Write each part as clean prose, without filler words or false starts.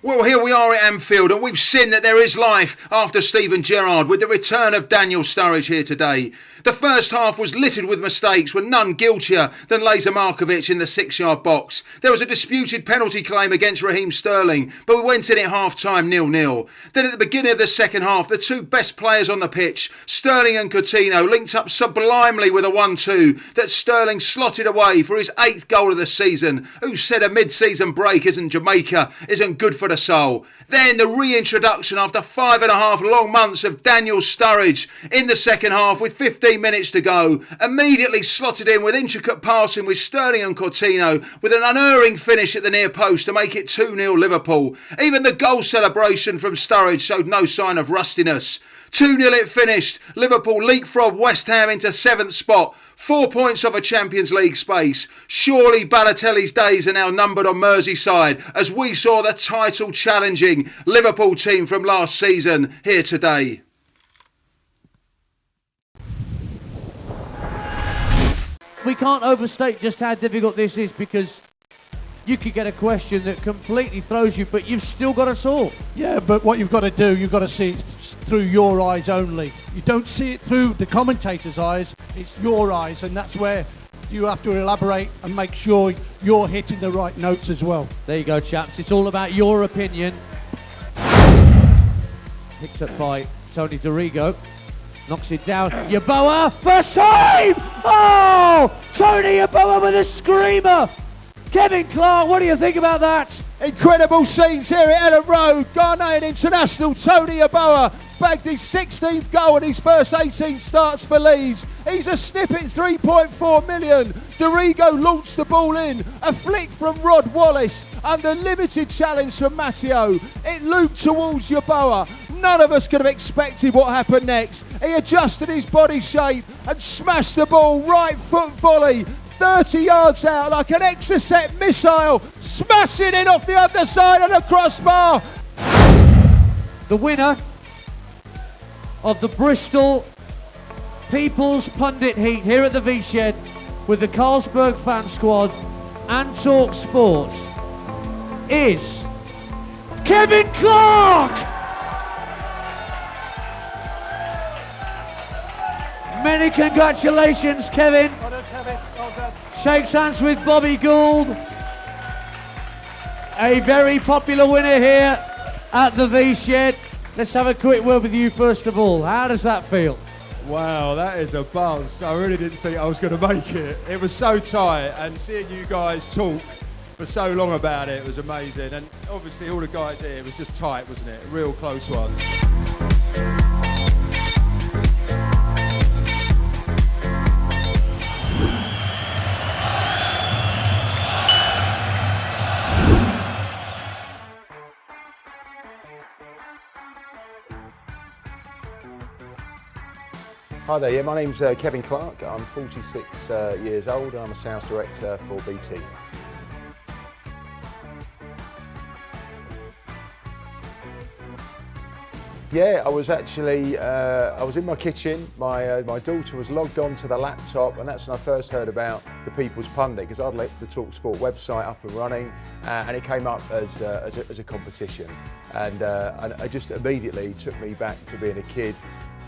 Well, here we are at Anfield, and we've seen that there is life after Steven Gerrard with the return of Daniel Sturridge here today. The first half was littered with mistakes, with none guiltier than Lazar Markovic in the 6-yard box. There was a disputed penalty claim against Raheem Sterling, but we went in at half-time 0-0. Then at the beginning of the second half, the two best players on the pitch, Sterling and Coutinho, linked up sublimely with a 1-2 that Sterling slotted away for his 8th goal of the season. Who said a mid-season break isn't Jamaica, isn't good for the soul. Then the reintroduction after 5.5 long months of Daniel Sturridge in the second half with 15 minutes to go. Immediately slotted in with intricate passing with Sterling and Coutinho with an unerring finish at the near post to make it 2-0 Liverpool. Even the goal celebration from Sturridge showed no sign of rustiness. 2-0 it finished. Liverpool leapfrogged West Ham into 7th spot. 4 points off a Champions League space. Surely Balotelli's days are now numbered on Merseyside as we saw the title challenging Liverpool team from last season here today. We can't overstate just how difficult this is, because you could get a question that completely throws you, but you've still got to solve. Yeah, but what you've got to do, you've got to see it through your eyes only. You don't see it through the commentator's eyes, it's your eyes, and that's where you have to elaborate and make sure you're hitting the right notes as well. There you go, chaps. It's all about your opinion. Picked up by Tony Dorigo. Knocks it down. Yeboah for save! Oh! Tony Yeboah with a screamer! Kevin Clarke, what do you think about that? Incredible scenes here at Ellen Road. Ghanaian international Tony Yeboah bagged his 16th goal in his first 18 starts for Leeds. He's a snippet 3.4 million. Dorigo launched the ball in. A flick from Rod Wallace under limited challenge from Matteo. It looped towards Yeboah. None of us could have expected what happened next. He adjusted his body shape and smashed the ball right foot volley. 30 yards out like an Exocet missile, smashing in off the underside of the crossbar. The winner of the Bristol People's Pundit Heat here at the V-Shed with the Carlsberg fan squad and TalkSport is Kevin Clarke! Many congratulations, Kevin. Well done, Kevin. Well done. Shakes hands with Bobby Gould. A very popular winner here at the V-Shed. Let's have a quick word with you first of all. How does that feel? Wow, that is a buzz. I really didn't think I was going to make it. It was so tight, and seeing you guys talk for so long about it was amazing. And obviously all the guys here, it was just tight, wasn't it? A real close one. Hi there, yeah, my name's Kevin Clarke. I'm 46 years old and I'm a sales director for BT. Yeah, I was actually, I was in my kitchen, my daughter was logged on to the laptop, and that's when I first heard about the People's Pundit, because I'd left the TalkSport website up and running, and it came up as a competition. And it just immediately took me back to being a kid,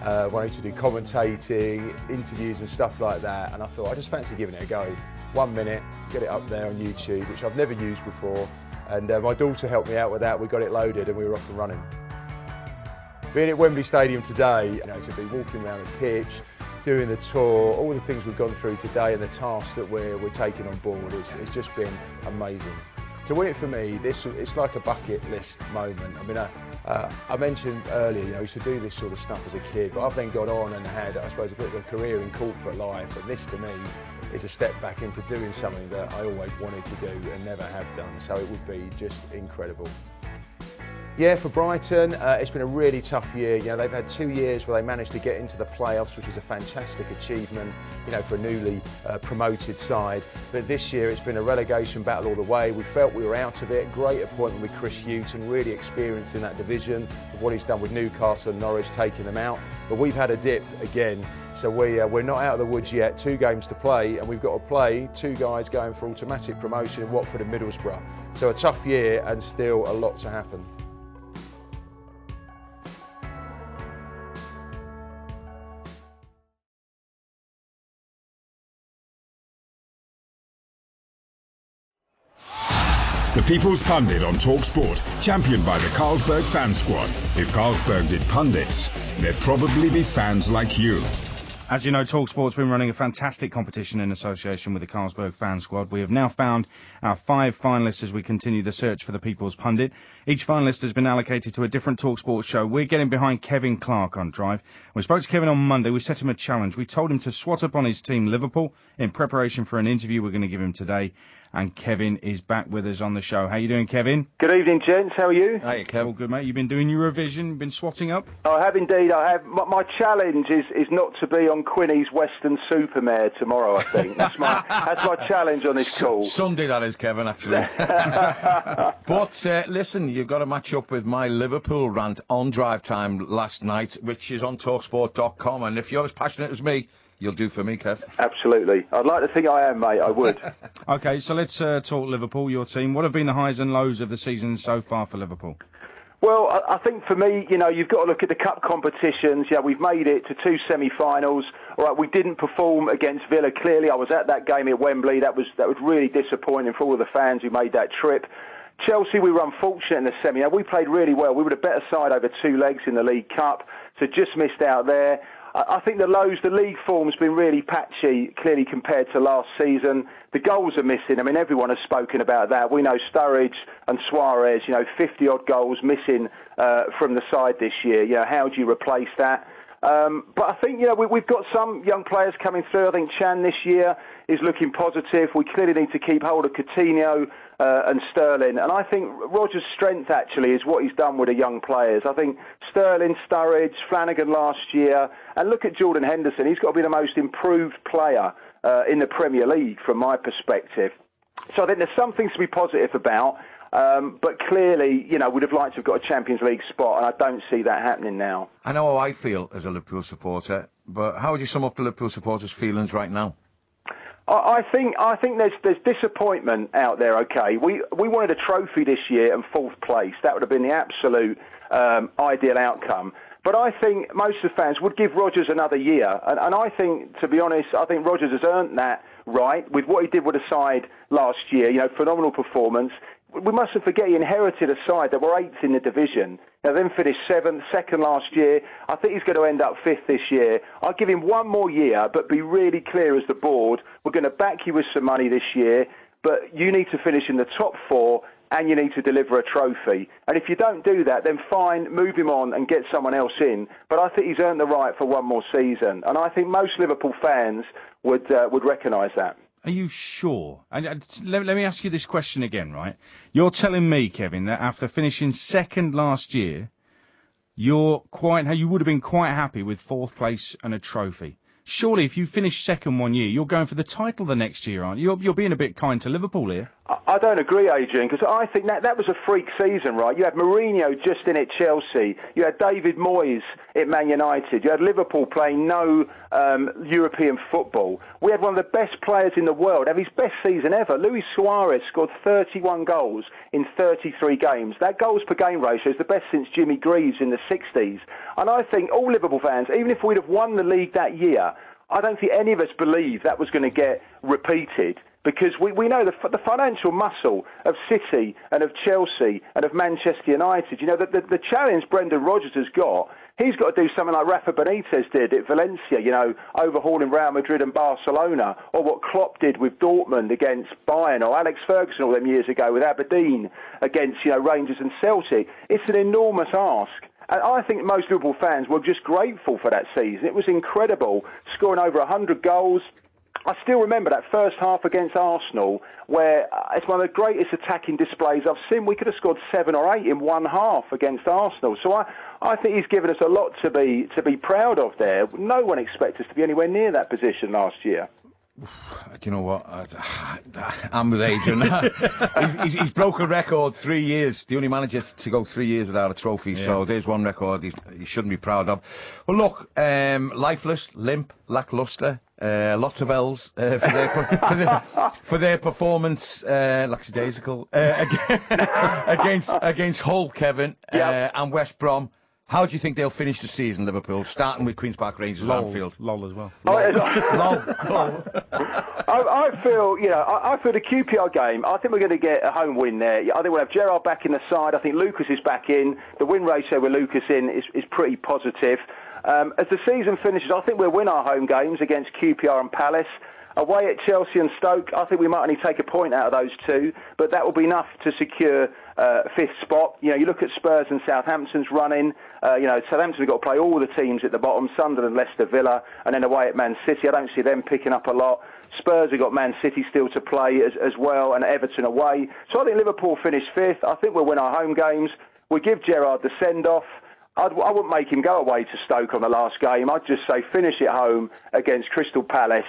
wanting to do commentating, interviews and stuff like that, and I thought I just fancy giving it a go. 1 minute, get it up there on YouTube, which I've never used before, and my daughter helped me out with that. We got it loaded and we were off and running. Being at Wembley Stadium today, to be walking around the pitch, doing the tour, all the things we've gone through today and the tasks that we're taking on board, it's just been amazing. To win it for me, it's like a bucket list moment. I mean, I mentioned earlier, I used to do this sort of stuff as a kid, but I've then gone on and had, I suppose, a bit of a career in corporate life, and this to me is a step back into doing something that I always wanted to do and never have done, so it would be just incredible. Yeah, for Brighton, it's been a really tough year. They've had 2 years where they managed to get into the playoffs, which is a fantastic achievement, for a newly promoted side. But this year it's been a relegation battle all the way. We felt we were out of it. Great appointment with Chris Hughton, really experienced in that division, of what he's done with Newcastle and Norwich, taking them out. But we've had a dip again. So we're not out of the woods yet. 2 games to play, and we've got to play 2 guys going for automatic promotion in Watford and Middlesbrough. So a tough year and still a lot to happen. The People's Pundit on TalkSport, championed by the Carlsberg fan squad. If Carlsberg did pundits, there'd probably be fans like you. As you know, TalkSport's been running a fantastic competition in association with the Carlsberg fan squad. We have now found our 5 finalists as we continue the search for the People's Pundit. Each finalist has been allocated to a different TalkSport show. We're getting behind Kevin Clarke on Drive. We spoke to Kevin on Monday. We set him a challenge. We told him to swat up on his team Liverpool in preparation for an interview we're going to give him today. And Kevin is back with us on the show. How you doing, Kevin? Good evening, gents. How are you? Hey, Kevin. All good, mate. You've been doing your revision, been swatting up? I have indeed. I have. My challenge is not to be on Quinny's Western Supermare tomorrow, I think. That's my challenge on this call. Sunday, that is, Kevin, actually. But listen, you've got to match up with my Liverpool rant on Drive Time last night, which is on TalkSport.com. And if you're as passionate as me, you'll do for me, Kev. Absolutely. I'd like to think I am, mate. I would. OK, so let's talk Liverpool, your team. What have been the highs and lows of the season so far for Liverpool? Well, I think for me, you've got to look at the cup competitions. We've made it to 2 semi-finals. All right, we didn't perform against Villa. Clearly, I was at that game at Wembley. That was really disappointing for all of the fans who made that trip. Chelsea, we were unfortunate in the semi. We played really well. We were the better side over 2 legs in the League Cup, so just missed out there. I think the lows, the league form's been really patchy, clearly compared to last season. The goals are missing. I mean, everyone has spoken about that. We know Sturridge and Suarez, 50-odd goals missing from the side this year. How do you replace that? But I think, we've got some young players coming through. I think Chan this year is looking positive. We clearly need to keep hold of Coutinho and Sterling. And I think Rodgers' strength, actually, is what he's done with the young players. I think Sterling, Sturridge, Flanagan last year, and look at Jordan Henderson. He's got to be the most improved player in the Premier League, from my perspective. So I think there's some things to be positive about. But clearly, we'd have liked to have got a Champions League spot, and I don't see that happening now. I know how I feel as a Liverpool supporter, but how would you sum up the Liverpool supporters' feelings right now? I think there's disappointment out there. Okay, we wanted a trophy this year and 4th place. That would have been the absolute ideal outcome. But I think most of the fans would give Rodgers another year. And I think, to be honest, I think Rodgers has earned that right with what he did with the side last year. Phenomenal performance. We mustn't forget he inherited a side that were 8th in the division. Then finished 7th, second last year. I think he's going to end up 5th this year. I'll give him 1 more year, but be really clear as the board. We're going to back you with some money this year, but you need to finish in the top 4 and you need to deliver a trophy. And if you don't do that, then fine, move him on and get someone else in. But I think he's earned the right for 1 more season. And I think most Liverpool fans would recognise that. Are you sure? And let me ask you this question again, right? You're telling me, Kevin, that after finishing 2nd last year, you would have been quite happy with 4th place and a trophy. Surely, if you finish 2nd one year, you're going for the title the next year, aren't you? You're being a bit kind to Liverpool here. I don't agree, Adrian, because I think that was a freak season, right? You had Mourinho just in at Chelsea. You had David Moyes at Man United. You had Liverpool playing no European football. We had one of the best players in the world have his best season ever. Luis Suarez scored 31 goals in 33 games. That goals per game ratio is the best since Jimmy Greaves in the 60s. And I think all Liverpool fans, even if we'd have won the league that year, I don't think any of us believed that was going to get repeated. Because we know the financial muscle of City and of Chelsea and of Manchester United. The challenge Brendan Rodgers has got, he's got to do something like Rafa Benitez did at Valencia, overhauling Real Madrid and Barcelona, or what Klopp did with Dortmund against Bayern, or Alex Ferguson all them years ago with Aberdeen against Rangers and Celtic. It's an enormous ask. And I think most Liverpool fans were just grateful for that season. It was incredible, scoring over 100 goals. I still remember that first half against Arsenal, where it's one of the greatest attacking displays I've seen. We could have scored 7 or 8 in one half against Arsenal. So I think he's given us a lot to be proud of there. No one expected us to be anywhere near that position last year. Do you know what? I'm with Adrian. he's broke a record 3 years. The only manager to go 3 years without a trophy. Yeah. So there's one record he shouldn't be proud of. Well, look, lifeless, limp, lacklustre. Lots of L's for their performance, lackadaisical, against Hull, Kevin, and West Brom. How do you think they'll finish the season, Liverpool, starting with Queen's Park Rangers and Anfield? Lol as well. Lol. I feel the QPR game, I think we're going to get a home win there. I think we'll have Gerrard back in the side. I think Lucas is back in. The win ratio with Lucas in is pretty positive. As the season finishes, I think we'll win our home games against QPR and Palace. Away at Chelsea and Stoke, I think we might only take a point out of those two, but that will be enough to secure fifth spot. You know, you look at Spurs and Southampton's running. Southampton have got to play all the teams at the bottom, Sunderland, Leicester, Villa, and then away at Man City. I don't see them picking up a lot. Spurs have got Man City still to play as well, and Everton away. So I think Liverpool finish fifth. I think we'll win our home games. We give Gerrard the send-off. I wouldn't make him go away to Stoke on the last game. I'd just say finish it home against Crystal Palace,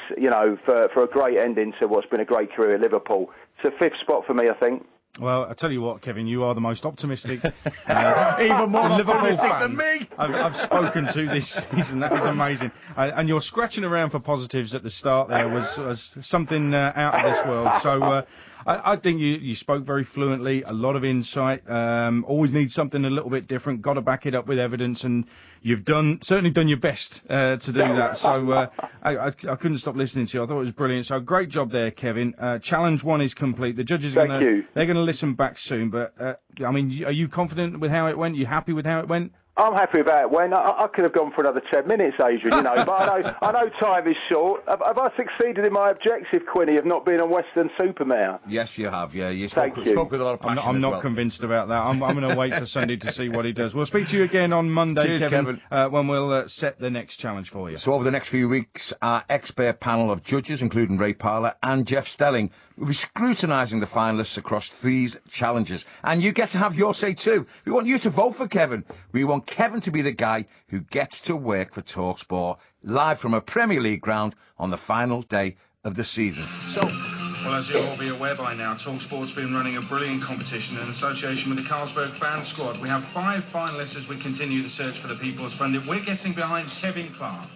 for a great ending to what's been a great career at Liverpool. It's a fifth spot for me, I think. Well, I tell you what, Kevin, you are the most optimistic. Even more optimistic than me. I've spoken to this season. That is amazing. And your scratching around for positives at the start there was something out of this world. So I think you spoke very fluently, a lot of insight. Always need something a little bit different. Got to back it up with evidence, and you've certainly done your best to do that. So I couldn't stop listening to you. I thought it was brilliant. So great job there, Kevin. Challenge 1 is complete. The judges are going to listen back soon. But are you confident with how it went? You happy with how it went? I'm happy with how it went. I could have gone for another 10 minutes, Adrian, but I know time is short. Have I succeeded in my objective, Quinny, of not being on Western Supermare? Yes, you have, yeah. You spoke with a lot of passion. I'm not convinced about that. I'm going to wait for Sunday to see what he does. We'll speak to you again on Monday, Cheers, Kevin. When we'll set the next challenge for you. So over the next few weeks, our expert panel of judges, including Ray Parler and Jeff Stelling, will be scrutinising the finalists across these challenges. And you get to have your say too. We want you to vote for Kevin. We want Kevin to be the guy who gets to work for TalkSport live from a Premier League ground on the final day of the season. Well, as you'll all be aware by now, TalkSport's been running a brilliant competition in association with the Carlsberg fan squad. We have 5 finalists as we continue the search for the People's Pundit. We're getting behind Kevin Clarke.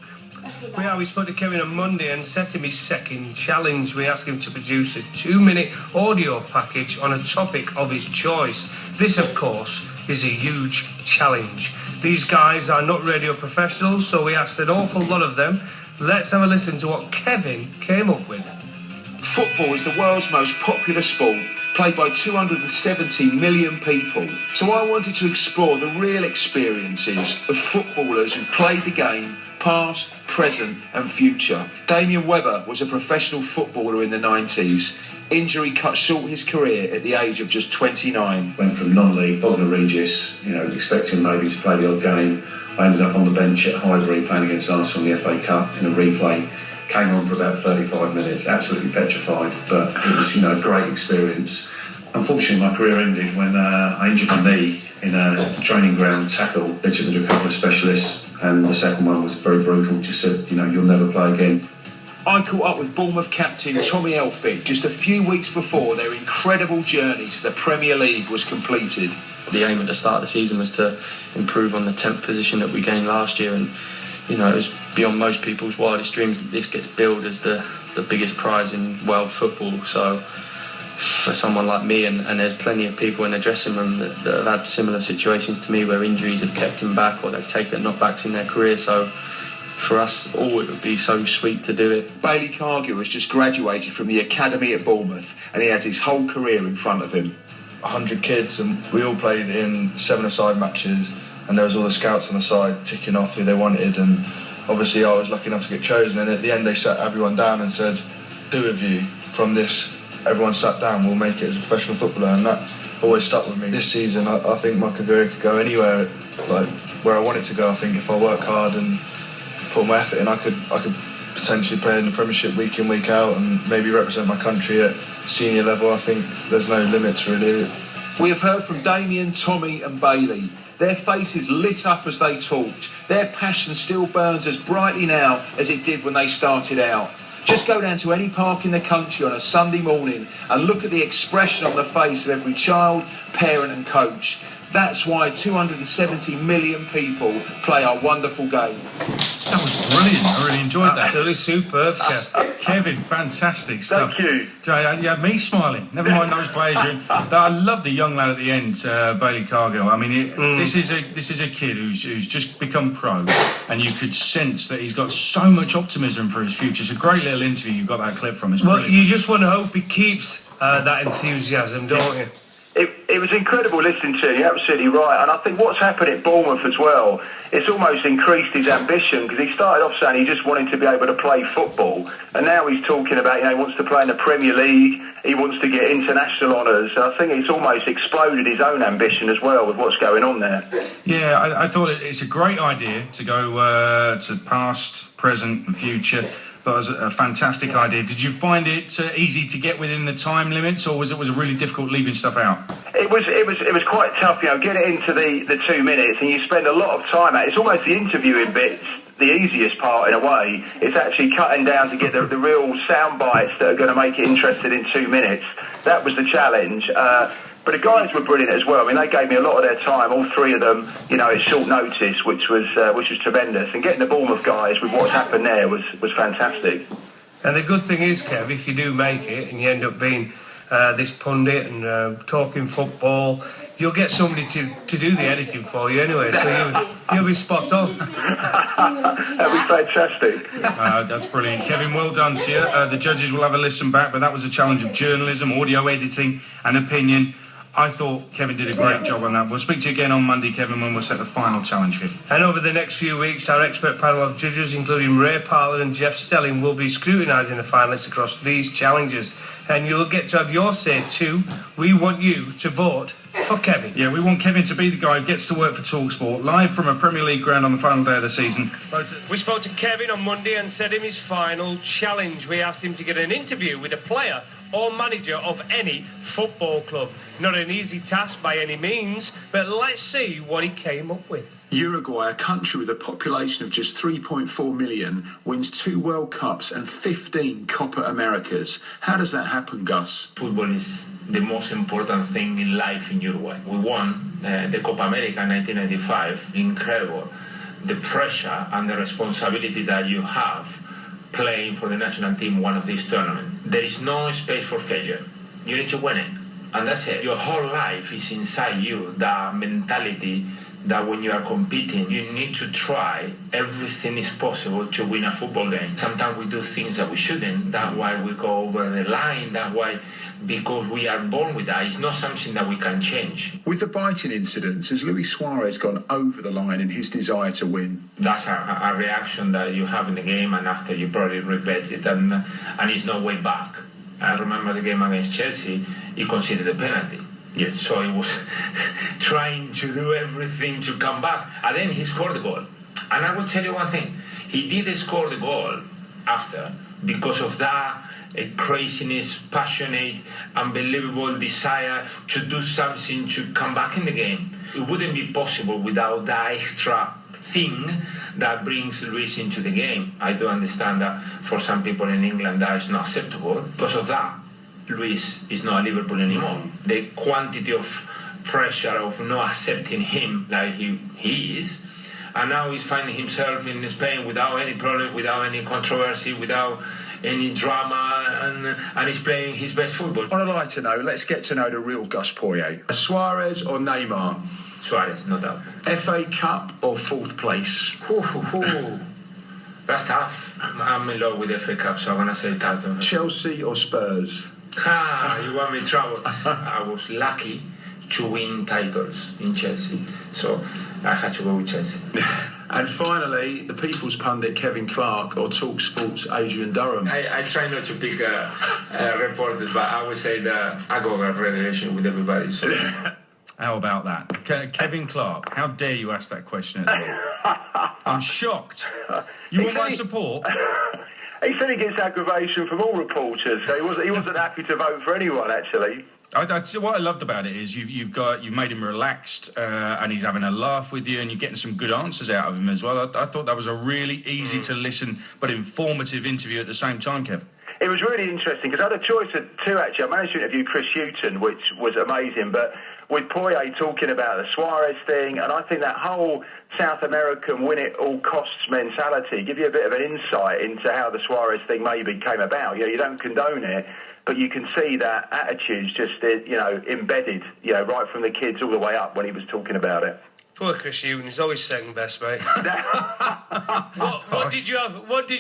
We spoke to Kevin on Monday and set him his second challenge. We asked him to produce a 2-minute audio package on a topic of his choice. This, of course, is a huge challenge. These guys are not radio professionals, so we asked an awful lot of them. Let's have a listen to what Kevin came up with. Football is the world's most popular sport, played by 270 million people. So I wanted to explore the real experiences of footballers who played the game, past, present and future. Damien Webber was a professional footballer in the 90s. Injury cut short his career at the age of just 29. Went from non-league, Bognor Regis, expecting maybe to play the odd game. I ended up on the bench at Highbury playing against Arsenal in the FA Cup in a replay. Came on for about 35 minutes, absolutely petrified, but it was, a great experience. Unfortunately, my career ended when I injured my knee in a training ground tackle. They took me to a couple of specialists, and the second one was very brutal. Just said, you'll never play again. I caught up with Bournemouth captain Tommy Elphick just a few weeks before their incredible journey to the Premier League was completed. The aim at the start of the season was to improve on the 10th position that we gained last year, and it was beyond most people's wildest dreams. This gets billed as the biggest prize in world football. So for someone like me, and there's plenty of people in the dressing room that have had similar situations to me where injuries have kept them back or they've taken knockbacks in their career. So for us all, it would be so sweet to do it. Bailey Cargill has just graduated from the academy at Bournemouth, and he has his whole career in front of him. 100 kids, and we all played in 7-a-side matches, and there was all the scouts on the side ticking off who they wanted, and obviously I was lucky enough to get chosen, and at the end they sat everyone down and said, 2 of you from this, everyone sat down, we'll make it as a professional footballer, and that always stuck with me. This season I think my career could go anywhere, like where I want it to go. I think if I work hard and put my effort in, I could potentially play in the Premiership week in, week out, and maybe represent my country at senior level. I think there's no limits really. We have heard from Damien, Tommy and Bailey. Their faces lit up as they talked. Their passion still burns as brightly now as it did when they started out. Just go down to any park in the country on a Sunday morning and look at the expression on the face of every child, parent and coach. That's why 270 million people play our wonderful game. That was brilliant. I really enjoyed that. Absolutely superb, Kev. Kevin, fantastic stuff. Thank you. Jay, you had me smiling. Never mind those players. I love the young lad at the end, Bailey Cargill. I mean, this is a kid who's just become pro, and you could sense that he's got so much optimism for his future. It's a great little interview. You got that clip from. It's brilliant. You just want to hope he keeps that enthusiasm, don't you? It was incredible listening to you, you're absolutely right. And I think what's happened at Bournemouth as well, it's almost increased his ambition, because he started off saying he just wanted to be able to play football. And now he's talking about, he wants to play in the Premier League, he wants to get international honours. And I think it's almost exploded his own ambition as well with what's going on there. Yeah, I thought it's a great idea to go to past, present and future. That was a fantastic idea. Did you find it easy to get within the time limits, or was it really difficult leaving stuff out? It was quite tough, get it into the 2 minutes, and you spend a lot of time at it. It's almost the interviewing bits, the easiest part in a way. It's actually cutting down to get the real sound bites that are going to make it interesting in 2 minutes. That was the challenge. But the guys were brilliant as well. I mean, they gave me a lot of their time, all three of them, at short notice, which was tremendous. And getting the Bournemouth guys with what's happened there was fantastic. And the good thing is, Kev, if you do make it and you end up being this pundit and talking football, you'll get somebody to do the editing for you anyway, so you'll be spot on. That'd be fantastic. That's brilliant. Kevin, well done to you. The judges will have a listen back, but that was a challenge of journalism, audio editing and opinion. I thought Kevin did a great job on that. We'll speak to you again on Monday, Kevin, when we'll set the final challenge for you. And over the next few weeks, our expert panel of judges, including Ray Parler and Jeff Stelling, will be scrutinising the finalists across these challenges. And you'll get to have your say too. We want you to vote for Kevin. Yeah, we want Kevin to be the guy who gets to work for TalkSport, live from a Premier League ground on the final day of the season. We spoke to Kevin on Monday and set him his final challenge. We asked him to get an interview with a player or manager of any football club. Not an easy task by any means, but let's see what he came up with. Uruguay, a country with a population of just 3.4 million, wins 2 World Cups and 15 Copa Americas. How does that happen, Gus? Football is the most important thing in life in Uruguay. We won the Copa America in 1995. Incredible. The pressure and the responsibility that you have playing for the national team one of these tournaments. There is no space for failure. You need to win it. And that's it. Your whole life is inside you, that mentality that when you are competing, you need to try everything is possible to win a football game. Sometimes we do things that we shouldn't. That's why we go over the line. That's why, because we are born with that. It's not something that we can change. With the biting incidents, has Luis Suarez gone over the line in his desire to win? That's a reaction that you have in the game, and after you probably regret it, and it's no way back. I remember the game against Chelsea, he conceded a penalty. Yes. So he was trying to do everything to come back. And then he scored the goal. And I will tell you one thing. He did score the goal after because of that craziness, passionate, unbelievable desire to do something to come back in the game. It wouldn't be possible without that extra thing that brings Luis into the game. I do understand that for some people in England that is not acceptable. Because of that, Luis is not at Liverpool anymore. The quantity of pressure of not accepting him like he is, and now he's finding himself in Spain without any problem, without any controversy, without any drama, and he's playing his best football. On a lighter note, let's get to know the real Gus Poyet. Suarez or Neymar? Suarez, no doubt. FA Cup or 4th place? That's tough. I'm in love with the FA Cup, so I'm going to say title. Chelsea or Spurs? You want me in trouble. I was lucky to win titles in Chelsea, so I had to go with Chelsea. And finally, the People's Pundit Kevin Clarke or TalkSport's Adrian Durham? I try not to pick reporters, but I would say that I got a relation with everybody. So. How about that? Kevin Clarke, how dare you ask that question at the end? I'm shocked. You want my support? He said he gets aggravation from all reporters, so he wasn't happy to vote for anyone, actually. What I loved about it is you've made him relaxed and he's having a laugh with you and you're getting some good answers out of him as well. I thought that was a really easy to listen but informative interview at the same time, Kev. It was really interesting because I had a choice of two, actually. I managed to interview Chris Hughton, which was amazing, but with Poyet talking about the Suarez thing, and I think that whole South American win-it-all-costs mentality give you a bit of an insight into how the Suarez thing maybe came about. You know, you don't condone it, but you can see that attitude's just, embedded, right from the kids all the way up when he was talking about it. Poor Chris Hughton, he's always second best, mate. What did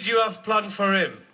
you have planned for him?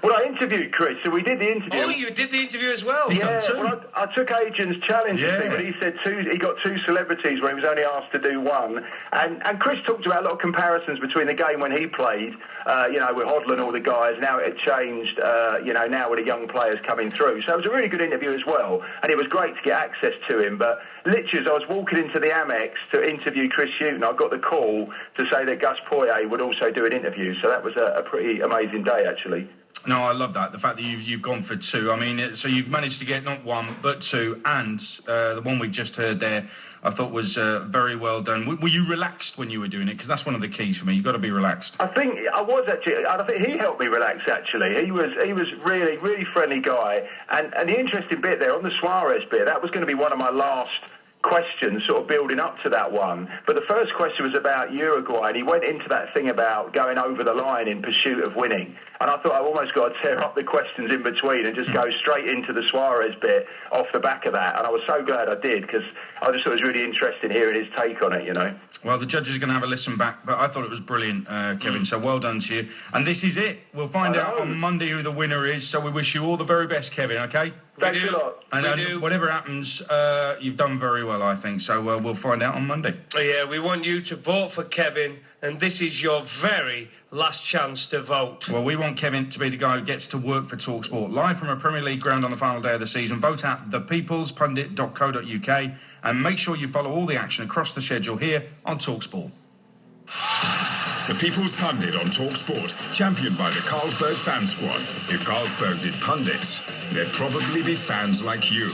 Well, I interviewed Chris, so we did the interview. Oh, you did the interview as well? Well, I took Adrian's challenge, but he said he got two celebrities when he was only asked to do one. And Chris talked about a lot of comparisons between the game when he played, with Hodler and all the guys. Now it had changed, now with the young players coming through. So it was a really good interview as well. And it was great to get access to him. But literally, as I was walking into the Amex to interview Chris Hughton, I got the call to say that Gus Poyet would also do an interview. So that was a pretty amazing day, actually. No, I love that. The fact that you've gone for two. I mean, so you've managed to get not one, but two. And the one we just heard there, I thought was very well done. Were you relaxed when you were doing it? Because that's one of the keys for me. You've got to be relaxed. I think I was actually. I think he helped me relax, actually. He was really, really friendly guy. And the interesting bit there, on the Suarez bit, that was going to be one of my last questions sort of building up to that one. But the first question was about Uruguay, and he went into that thing about going over the line in pursuit of winning. And I thought I've almost got to tear up the questions in between and just go straight into the Suarez bit off the back of that. And I was so glad I did, because I just thought it was really interesting hearing his take on it, Well, the judges are going to have a listen back, but I thought it was brilliant, Kevin, so well done to you. And this is it. We'll find out on Monday who the winner is, so we wish you all the very best, Kevin, OK? Thanks a lot. And whatever happens, you've done very well, I think, so we'll find out on Monday. Yeah, we want you to vote for Kevin, and this is your very last chance to vote. Well, we want Kevin to be the guy who gets to work for TalkSport, live from a Premier League ground on the final day of the season. Vote at thepeoplespundit.co.uk and make sure you follow all the action across the schedule here on TalkSport. The People's Pundit on TalkSport, championed by the Carlsberg Fan Squad. If Carlsberg did pundits, there'd probably be fans like you.